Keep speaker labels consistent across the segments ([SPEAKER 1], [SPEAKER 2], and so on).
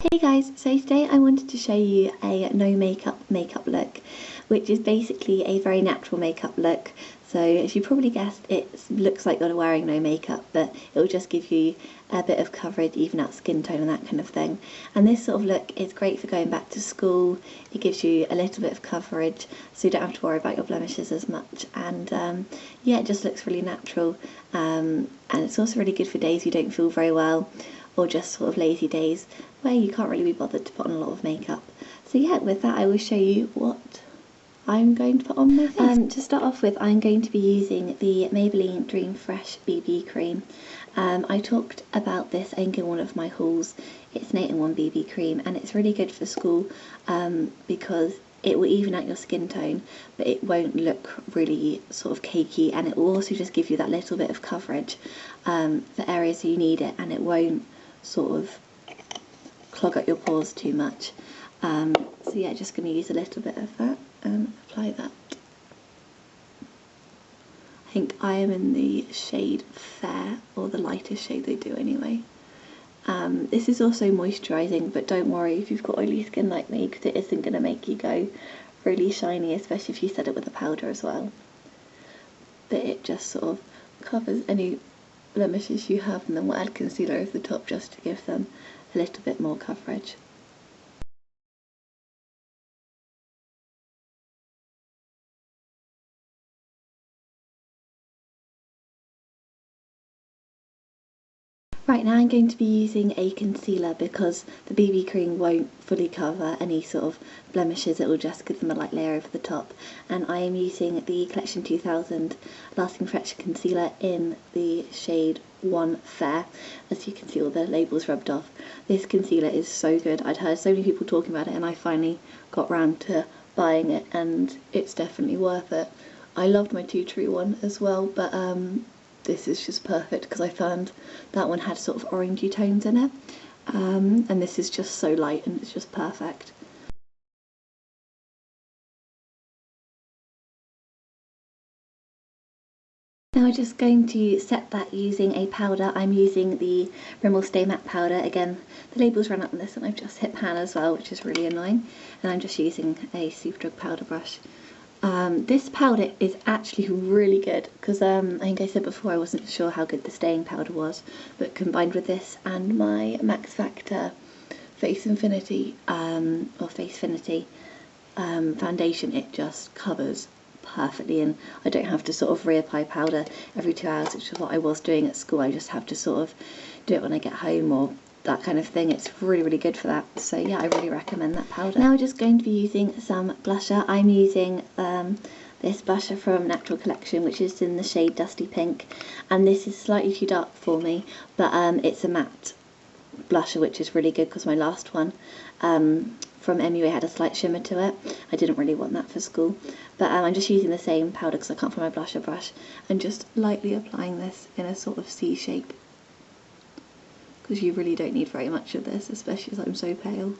[SPEAKER 1] Hey guys, so today I wanted to show you a no makeup look, which is basically a very natural makeup look. So as you probably guessed, it looks like you're wearing no makeup, but it will just give you a bit of coverage, even out skin tone and that kind of thing. And this sort of look is great for going back to school. It gives you a little bit of coverage, so you don't have to worry about your blemishes as much. And yeah, it just looks really natural. And it's also really good for days you don't feel very well, or just sort of lazy days where you can't really be bothered to put on a lot of makeup. So yeah, with that I will show you what I'm going to put on my face. To start off with, I'm going to be using the Maybelline Dream Fresh BB cream. I talked about this I think in one of my hauls. It's an 8-in-1 BB cream and it's really good for school because it will even out your skin tone, but it won't look really sort of cakey, and it will also just give you that little bit of coverage for areas you need it, and it won't sort of clog up your pores too much. So yeah, just going to use a little bit of that and apply that. I think I am in the shade Fair, or the lightest shade they do anyway. This is also moisturising, but don't worry if you've got oily skin like me, because it isn't going to make you go really shiny, especially if you set it with a powder as well. But it just sort of covers any blemishes you have, and then we'll add concealer over the top just to give them a little bit more coverage. Right, now I'm going to be using a concealer because the BB cream won't fully cover any sort of blemishes, it will just give them a light layer over the top. And I am using the Collection 2000 Lasting Fresh Concealer in the shade 1 Fair. As you can see, all the labels rubbed off. This concealer is so good. I'd heard so many people talking about it and I finally got round to buying it, and it's definitely worth it. I loved my Two True one as well, but this is just perfect because I found that one had sort of orangey tones in it, and this is just so light and it's just perfect. Now I'm just going to set that using a powder. I'm using the Rimmel Stay Matte powder. Again, the labels ran up on this and I've just hit pan as well, which is really annoying. And I'm just using a Superdrug powder brush. This powder is actually really good because I think I said before I wasn't sure how good the staying powder was, but combined with this and my Max Factor Face Infinity or Facefinity foundation, it just covers perfectly, and I don't have to sort of reapply powder every 2 hours, which is what I was doing at school. I just have to sort of do it when I get home or that kind of thing. It's really good for that, so yeah, I really recommend that powder. Now we're just going to be using some blusher. I'm using this blusher from Natural Collection, which is in the shade Dusty Pink, and this is slightly too dark for me, but it's a matte blusher, which is really good because my last one from MUA had a slight shimmer to it. I didn't really want that for school, but I'm just using the same powder because I can't find my blusher brush, and just lightly applying this in a sort of C shape, because you really don't need very much of this, especially as I'm so pale.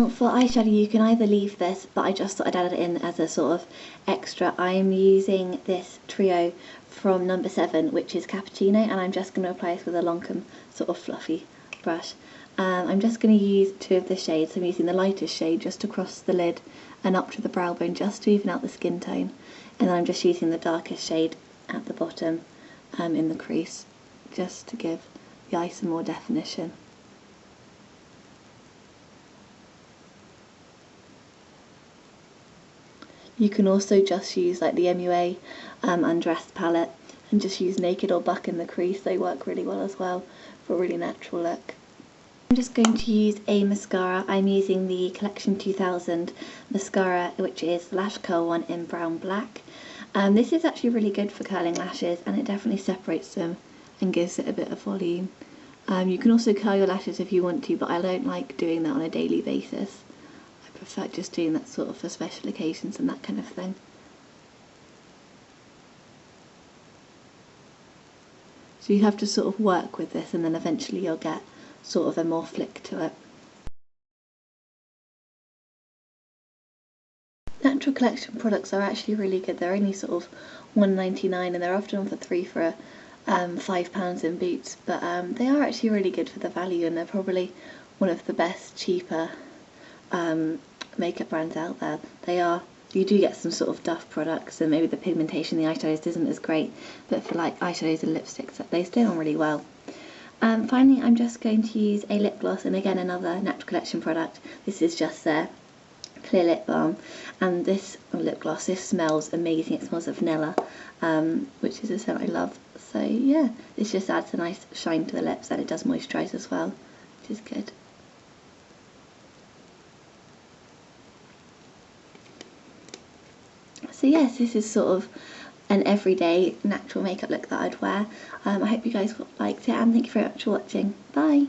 [SPEAKER 1] For eyeshadow you can either leave this, but I just thought I'd add it in as a sort of extra. I'm using this trio from number 7, which is Cappuccino, and I'm just going to apply this with a Longcomb sort of fluffy brush. I'm just going to use 2 of the shades. I'm using the lightest shade just across the lid and up to the brow bone, just to even out the skin tone, and then I'm just using the darkest shade at the bottom in the crease, just to give the eye some more definition. You can also just use like the MUA Undressed palette and just use Naked or Buck in the crease. They work really well as well for a really natural look. I'm just going to use a mascara. I'm using the Collection 2000 mascara, which is the Lash Curl one in Brown Black. This is actually really good for curling lashes, and it definitely separates them and gives it a bit of volume. You can also curl your lashes if you want to, but I don't like doing that on a daily basis. I prefer just doing that sort of for special occasions and that kind of thing. So you have to sort of work with this, and then eventually you'll get sort of a more flick to it. Natural Collection products are actually really good. They're only sort of £1.99 and they're often on for 3 for £5 in Boots, but they are actually really good for the value, and they're probably one of the best cheaper makeup brands out there. They are. You do get some sort of duff products, and maybe the pigmentation in the eyeshadows isn't as great, but for like eyeshadows and lipsticks, they stay on really well. Finally, I'm just going to use a lip gloss, and again another Natural Collection product. This is just their clear lip balm, and this lip gloss, this smells amazing. It smells of vanilla, which is a scent I love. So yeah, this just adds a nice shine to the lips, and it does moisturise as well, which is good. So yes, this is sort of an everyday natural makeup look that I'd wear. I hope you guys liked it, and thank you very much for watching. Bye!